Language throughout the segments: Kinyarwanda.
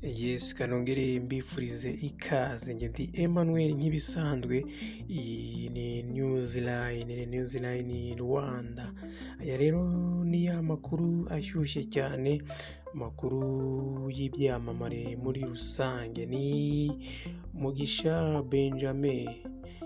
Yes, kanongere mbifurize ikaze njye ndi Emmanuel nk'ibisanzwe. Iyi ni Newsline Rwanda. Aya rero ni ya makuru ashyushye cyane, amakuru y'ibyamamare muri rusange. Ni Mugisha Benjamin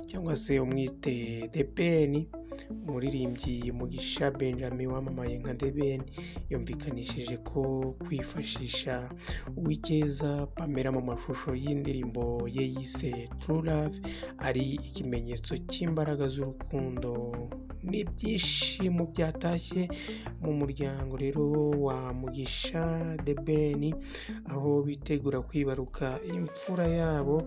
cyangwa se umwite The Ben, umuririmbyi Mugisha Benjamin wamamaye nka The Ben yumvikanishije ko kwifashisha Uwicyeza Pamela mu mashusho y'indirimbo ye yise True Love ari ikimenyetso cy'imbaraga z'urukundo n'ibyishimo byatashye mu muryango rero wa Mugisha The Ben, aho bitegura kwibaruka imfura yabo.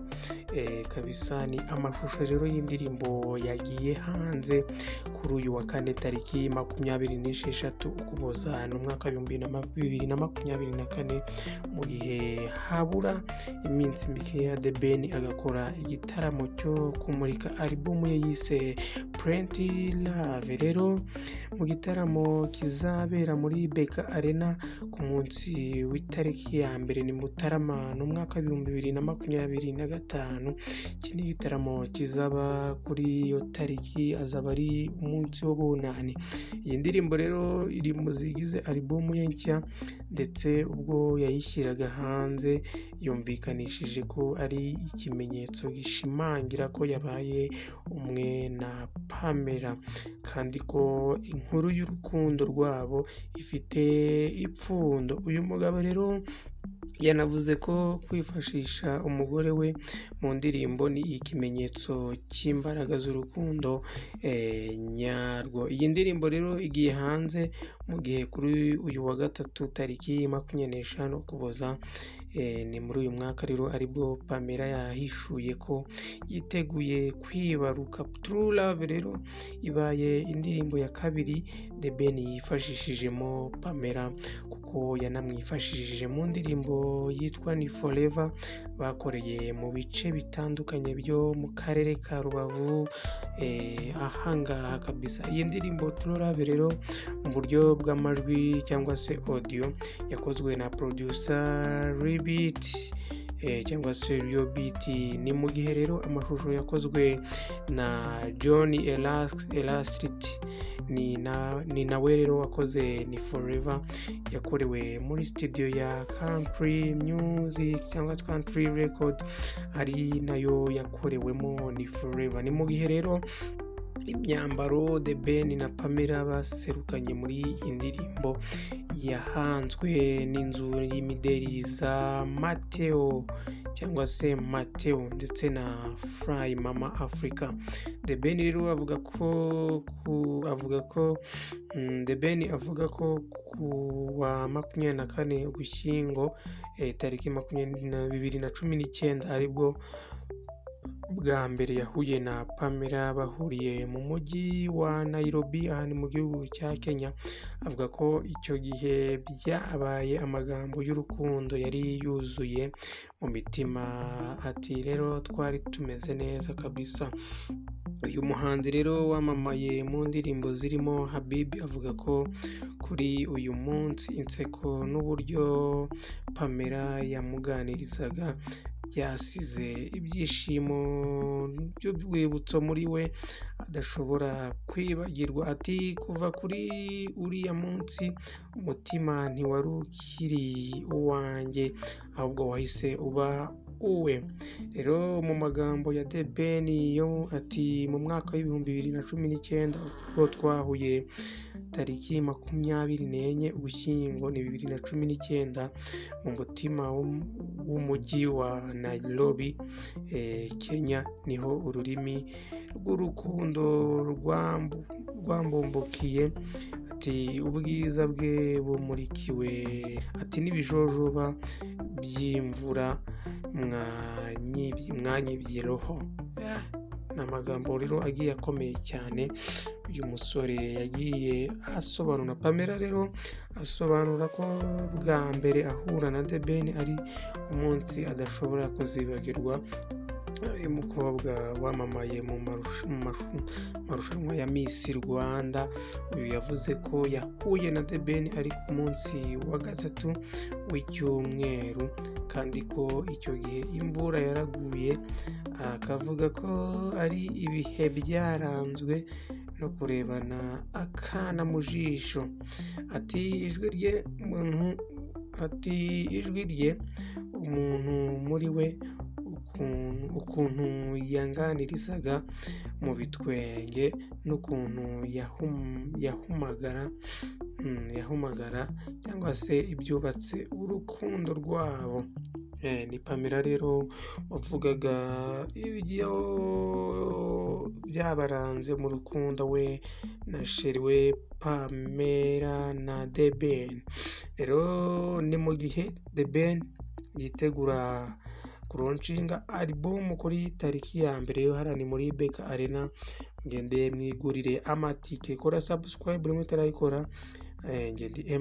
Kabisa ni amashusho rero y'indirimbo yagiye hanze kuri uyu wa kane tariki 26 Ukuboza n'umwaka 2024, mu gihe habura iminsi mikeya The Ben agakora igitaramo cyo kumurika album ye yise Plenty Love. Rero mu gitaramo kizabera muri Beka Arena ku munsi w'itariki ya mbere ni Mutarama n'umwaka 2025. Iki ni igitaramo kizaba kuri iyo tariki, azaba ari umunsi w'ubunani. Iyi ndirimbo rero iri mu zigize album ye nshya, ndetse ubwo yayishyiraga hanze yumvikanishije ko ari ikimenyetso gishimangira ko yabaye umwe na Pamela, kandi ko inkuru y'urukundo rwabo ifite ipfundo. Uyu mugabo rero yanavuze ko kwifashisha umugore we mu ndirimbo ni ikimenyetso cy'imbaraga z'urukundo nyarwo. Iyi ndirimbo rero igiye hanze mu gihe kuri uyu wa gatatu tariki 25 Ukuboza ni muri uyu mwaka rero aribwo Pamela yahishuye ko yiteguye kwibaruka. True Love rero ibaye indirimbo ya kabiri The Ben yifashishijemo Pamela, kuko yanamwifashishije mu ndirimbo yitwa Ni Forever bakoreye mu bice bitandukanye byo mu karere ka Rubavu. Ahangaha kabisa iyi ndirimbo True Love rero mu buryo bw'amajwi cyangwa se audio yakozwe na producer Rebit cyangwa se Rio Beat. Ni mu gihe rero amashusho yakozwe na John Elastit, ni nawe rero wakoze Ni Forever, yakorewe muri studio ya Country Music cyangwa Country Record, ari nayo yakorewemo Ni Forever. Ni mu gihe rero imyambaro The Ben na Pamela baserukanye muri indirimbo yahanzwe n'inzu y'imideri za Mateo cyangwa se Mateo ndetse na Fly Mama Africa. The Ben rero avuga ko The Ben avuga ko ku wa 24 Ugushyingo tariki 2019 aribwo bwa mbere yahuye na Pamela bahuriye mu mujyi wa Nairobi, ahantu mu gihugu cya Kenya. Avuga ko icyo gihe byabaye amagambo y'urukundo yari yuzuye mu mitima. Ati rero twari tumeze neza kabisa. Uyu muhanzi rero wamamaye mu ndirimbo zirimo Habibi avuga ko kuri uyu munsi inseko n'uburyo Pamela yamuganirizaga byasize ibyishimo by'urwibutso muri we adashobora kwibagirwa. Ati kuva kuri uriya munsi umutima ntiwari ukiri uwanjye, ahubwo wahise uba uwe. Rero mu magambo ya The Ben yo ati mu mwaka w'2019 ubwo twahuye tariki 24 Ugushyingo ni 2019 mu mutima w'umujyi wa Nairobi, Kenya, niho ururimi rw'urukundo rwambumbukiye. Ati ubwiza bwe bumurikiwe, ati n'ibijojoba by'imvura mwanyibye roho. Ni amagambo rero agiye akomeye cyane uyu musore yagiye asobanura. Pamela rero asobanura ko bwa mbere ahura na The Ben ari umunsi adashobora kuzibagirwa. uyu mukobwa wamamaye mu marushanwa ya Miss Rwanda, uyu yavuze ko yahuye na The Ben ari ku munsi wa gatatu w'icyumweru kandi ko icyo gihe imvura yaraguye, akavuga ko ari ibihe byaranzwe no kurebana akana mu jisho. Ati ijwi rye umuntu muri we ukuntu yanganirizaga mu bitwenge n'ukuntu yahumagara cyangwa se ibyubatse urukundo rwabo. Ni Pamela rero wavugaga ibyo byabaranze mu rukundo we na sheri we Pamela na The Ben. Rero ni mu gihe The Ben yitegura kuronshinga album kuri tariki ya mbere yo harani muri BK Arena. Ngende mwigurire amatike, kora subscribe rimwe utarayikora. Ngende